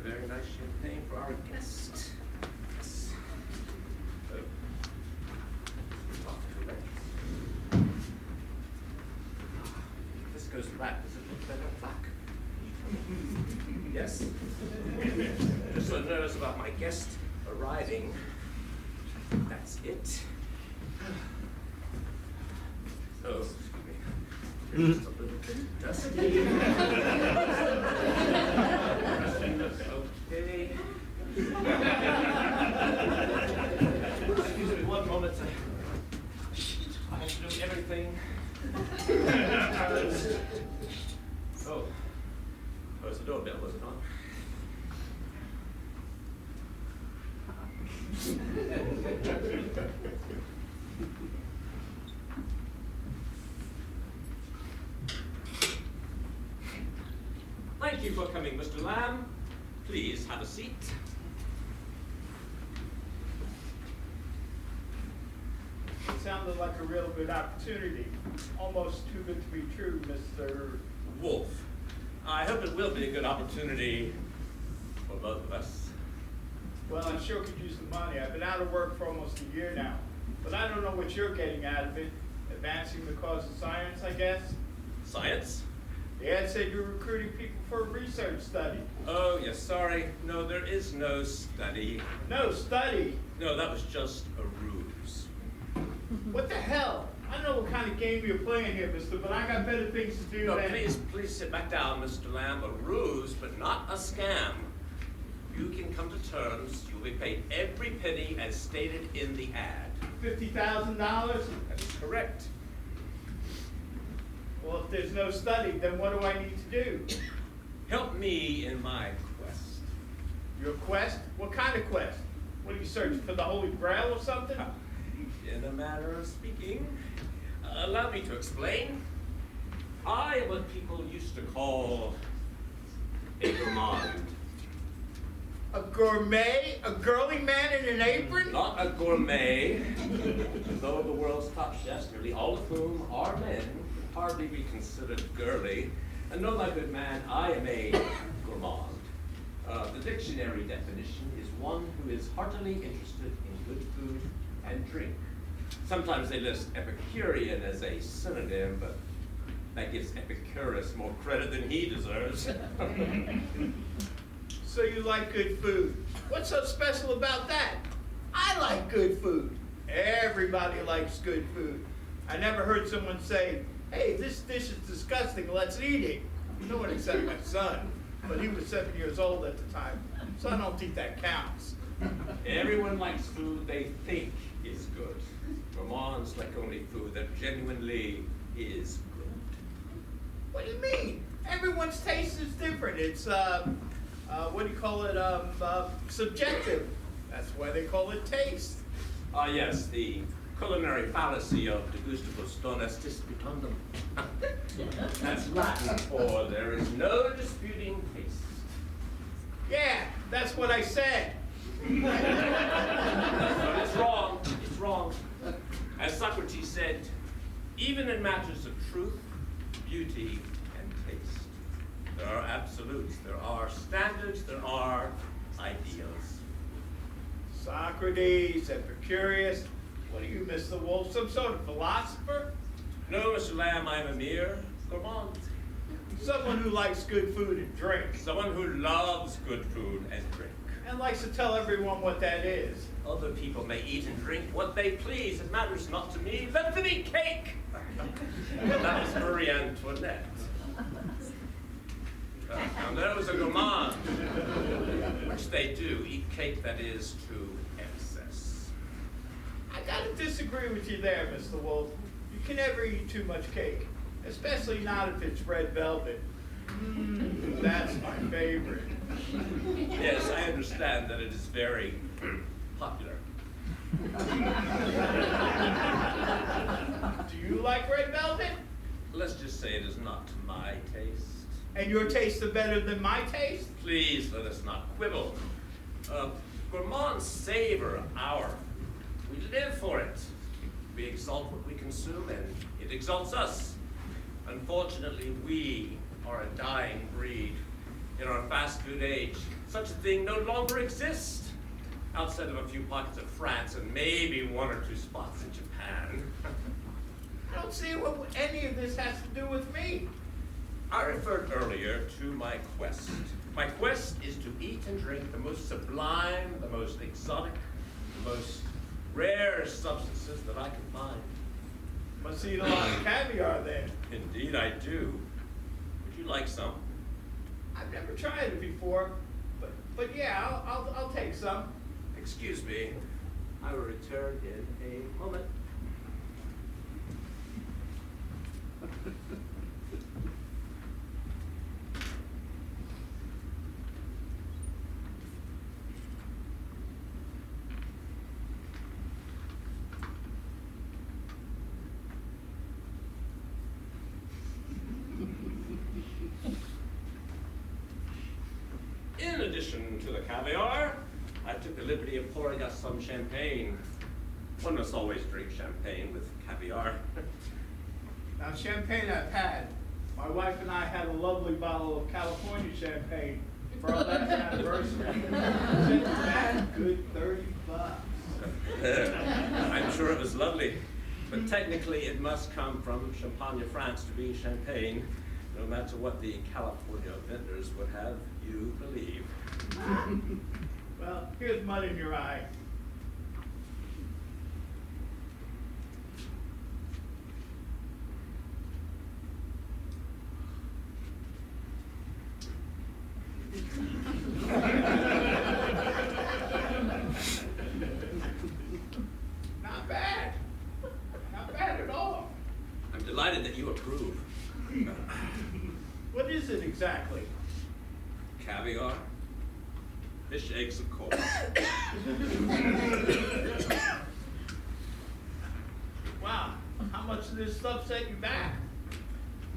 very nice champagne for our guest. Yes. This goes black. Does it look better black? Yes. Just so nervous about my guest arriving. That's it. Oh, excuse me. You're just a little bit dusty. Okay. Excuse me, one moment. I have to do everything. Oh, it's the doorbell, was it not? Thank you for coming, Mr. Lamb. Please have a seat. It sounded like a real good opportunity. Almost too good to be true, Mr. Wolf. I hope it will be a good opportunity for both of us. Well, I sure could use the money. I've been out of work for almost a year now. But I don't know what you're getting out of it. Advancing the cause of science, I guess. Science? The ad said you're recruiting people for a research study. Oh, yes, sorry. No, there is no study. No study? No, that was just a ruse. What the hell? I don't know what kind of game you're playing here, mister, but I got better things to do No, than... please sit back down, Mr. Lamb. A ruse, but not a scam. You can come to terms. You'll be paid every penny as stated in the ad. $50,000? That is correct. Well, if there's no study, then what do I need to do? Help me in my quest. Your quest? What kind of quest? What are you searching for, the Holy Grail or something? In a manner of speaking, allow me to explain. I am what people used to call a gourmand. A gourmet? A girly man in an apron? Not a gourmet, though the world's top chefs, nearly all of whom are men, can hardly be considered girly. And no, my good man, I am a gourmand. The dictionary definition is one who is heartily interested in good food and drink. Sometimes they list Epicurean as a synonym, but that gives Epicurus more credit than he deserves. So you like good food. What's so special about that? I like good food. Everybody likes good food. I never heard someone say, hey, this dish is disgusting, let's eat it. No one except my son, but he was 7 years old at the time, so I don't think that counts. Everyone likes food they think is good. Gourmands like only food that genuinely is good. What do you mean? Everyone's taste is different. It's, what do you call it, subjective. That's why they call it taste. Ah, yes, the culinary fallacy of de gustibus non estis putandum. That's Latin for there is no disputing taste. Yeah, that's what I said. But it's wrong. It's wrong. As Socrates said, even in matters of truth, beauty, and taste, there are absolutes, there are standards, there are ideals. Socrates, Epicurus. What are you, Mr. Wolf? Some sort of philosopher? No, Mr. Lamb, I am a mere gourmand. Someone who likes good food and drink. Someone who loves good food and drink. And likes to tell everyone what that is. Other people may eat and drink what they please. It matters not to me. Let them eat cake. That was Marie Antoinette. Now those are gourmands, which they do eat cake that is to excess. I gotta disagree with you there, Mr. Wolf. You can never eat too much cake, especially not if it's red velvet. That's my favorite. Yes, I understand that it is very popular. Do you like red velvet? Let's just say it is not my taste. And your taste is better than my taste? Please let us not quibble. Gourmands savor our food. We live for it. We exalt what we consume, and it exalts us. Unfortunately, we are a dying breed. In our fast food age, Such a thing no longer exists, outside of a few pockets of France and maybe one or two spots in Japan. I don't see what any of this has to do with me. I referred earlier to my quest. My quest is to eat and drink the most sublime, the most exotic, the most rare substances that I can find. Must eat a lot of caviar then. Indeed I do. Would you like some? I've never tried it before, but yeah, I'll take some. Excuse me. I will return in a moment. In addition to the caviar, I took the liberty of pouring us some champagne. One must always drink champagne with caviar. Now, champagne I've had. My wife and I had a lovely bottle of California champagne for our last anniversary. Sent back good $30. I'm sure it was lovely, but technically it must come from Champagne, France to be champagne, no matter what the California vendors would have you believe. Well, here's mud in your eye. Not bad. Not bad at all. I'm delighted that you approve. What is it exactly? Caviar? Fish eggs, of course. Wow, how much of this stuff set you back?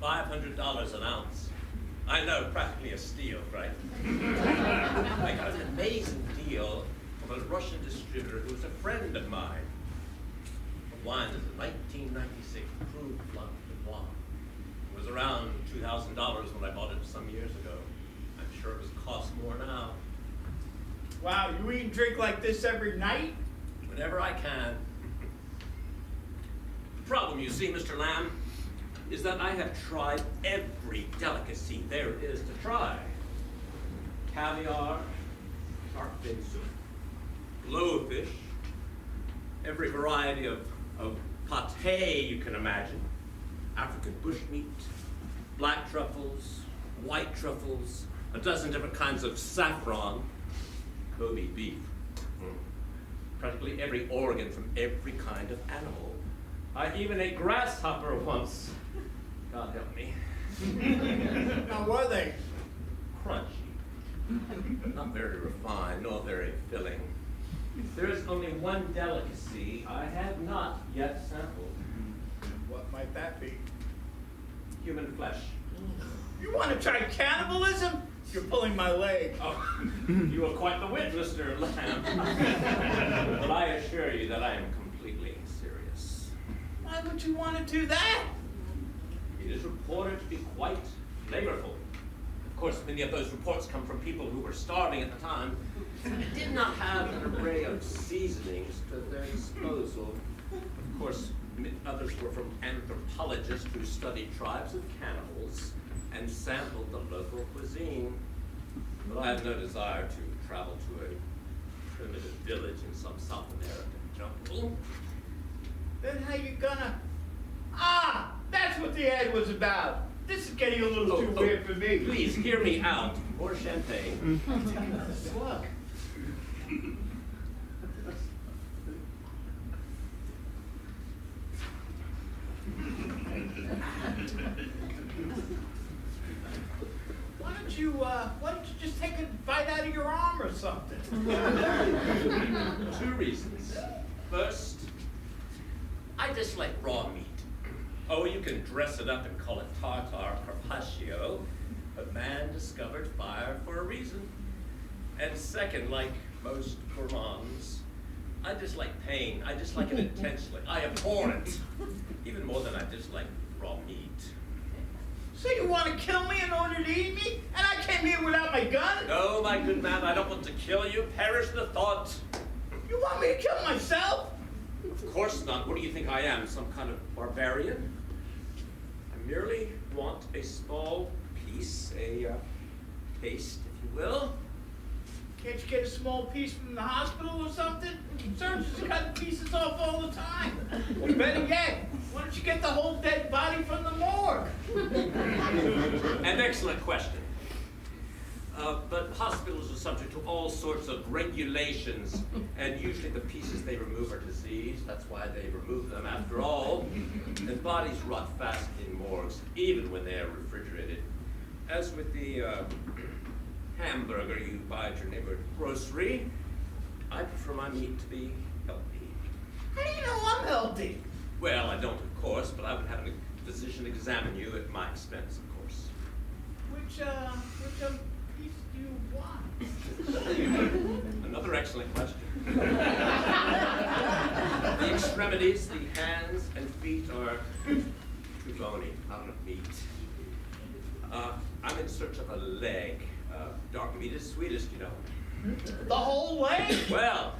$500 an ounce. I know, practically a steal, right? I got an amazing deal from a Russian distributor who was a friend of mine. The wine is a 1996 Cru Blanc de Blanc. It was around $2,000 when I bought it some years ago. I'm sure it was cost more now. Wow, you eat and drink like this every night? Whenever I can. The problem, you see, Mr. Lamb, is that I have tried every delicacy there is to try. Caviar, shark fin soup, blowfish, every variety of pâté you can imagine, African bushmeat, black truffles, white truffles, a dozen different kinds of saffron, Kobe beef, practically every organ from every kind of animal. I even ate grasshopper once. God help me. How were they? Crunchy, not very refined, nor very filling. There is only one delicacy I have not yet sampled. What might that be? Human flesh. You want to try cannibalism? You're pulling my leg. Oh, you are quite the wit, Mr. Lamb. But I assure you that I am completely serious. Why would you want to do that? It is reported to be quite flavorful. Of course, many of those reports come from people who were starving at the time and did not have an array of seasonings to their disposal. Of course, others were from anthropologists who studied tribes of cannibals and sampled the local cuisine. But I have no desire to travel to a primitive village in some South American jungle. Then how you gonna... Ah! That's what the ad was about. This is getting a little too weird for me. Please, hear me out. More champagne. Look. Why don't you just take a bite out of your arm or something? 2 reasons. First, I dislike raw meat. Oh, you can dress it up and call it tartar or carpaccio, but man discovered fire for a reason. And second, like most gourmands, I dislike pain. I dislike it intensely. I abhor it, even more than I dislike raw meat. So you want to kill me in order to eat me? And I came here without my my gun? No, my good man, I don't want to kill you. Perish the thought. You want me to kill myself? Of course not. What do you think I am, some kind of barbarian? I merely want a small piece, a taste, if you will. Can't you get a small piece from the hospital or something? Surgeons cut pieces off all the time. Or better yet, why don't you get the whole dead body from the morgue? An excellent question. But hospitals are subject to all sorts of regulations, and usually the pieces they remove are diseased. That's why they remove them after all. And bodies rot fast in morgues, even when they are refrigerated. As with the hamburger you buy at your neighborhood grocery, I prefer my meat to be healthy. How do you know I'm healthy? Well, I don't, of course, but I would have a physician examine you at my expense, of course. Which piece do you want? Another excellent question. The extremities, the hands and feet are too bony, not enough meat. I'm in search of a leg. Dark meat is sweetest, you know. The whole leg? Well,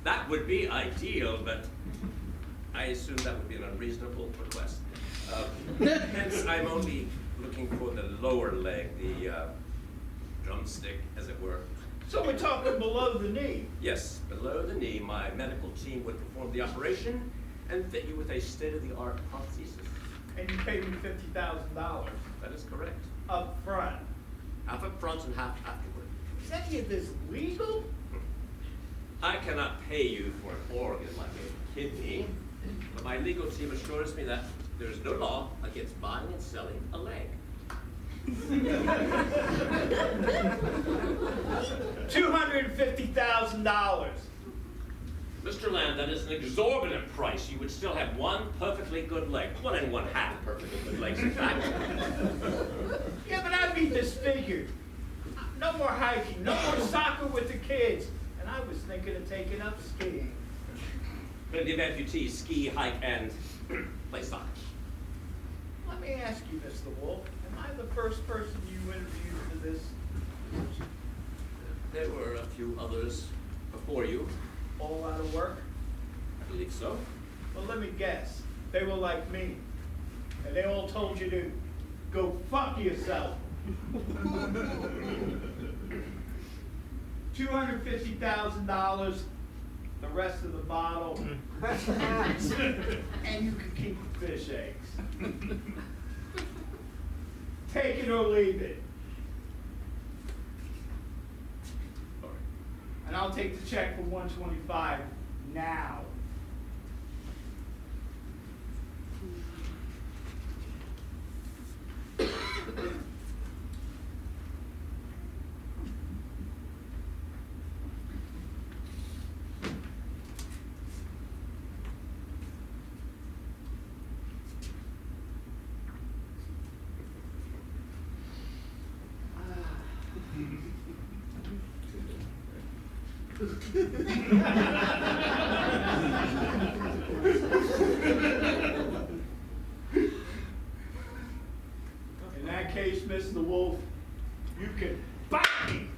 that would be ideal, but I assume that would be an unreasonable request. Hence, I'm only looking for the lower leg, the drumstick, as it were. So we're talking below the knee. Yes, below the knee, my medical team would perform the operation and fit you with a state-of-the-art prosthesis. And you paid me $50,000. That is correct. Up front. Half up front and half afterward. Is any of this legal? I cannot pay you for an organ like a kidney, but my legal team assures me that there is no law against buying and selling a leg. $250,000. Mr. Land, that is an exorbitant price. You would still have one perfectly good leg. 1 1/2 perfectly good legs, in fact. Yeah, but I'd be disfigured. No more hiking, no more soccer with the kids. And I was thinking of taking up skiing. Plenty of amputees ski, hike, and play soccer. Let me ask you, Mr. Wolf, am I the first person you interviewed for this? There were a few others before you. All out of work? I believe so. Well, let me guess. They were like me. And they all told you to go fuck yourself. $250,000, the rest of the bottle, and you can keep the fish eggs. Take it or leave it. All right. And I'll take the check for $125 now. In that case, Mr. Wolf, you can bite me.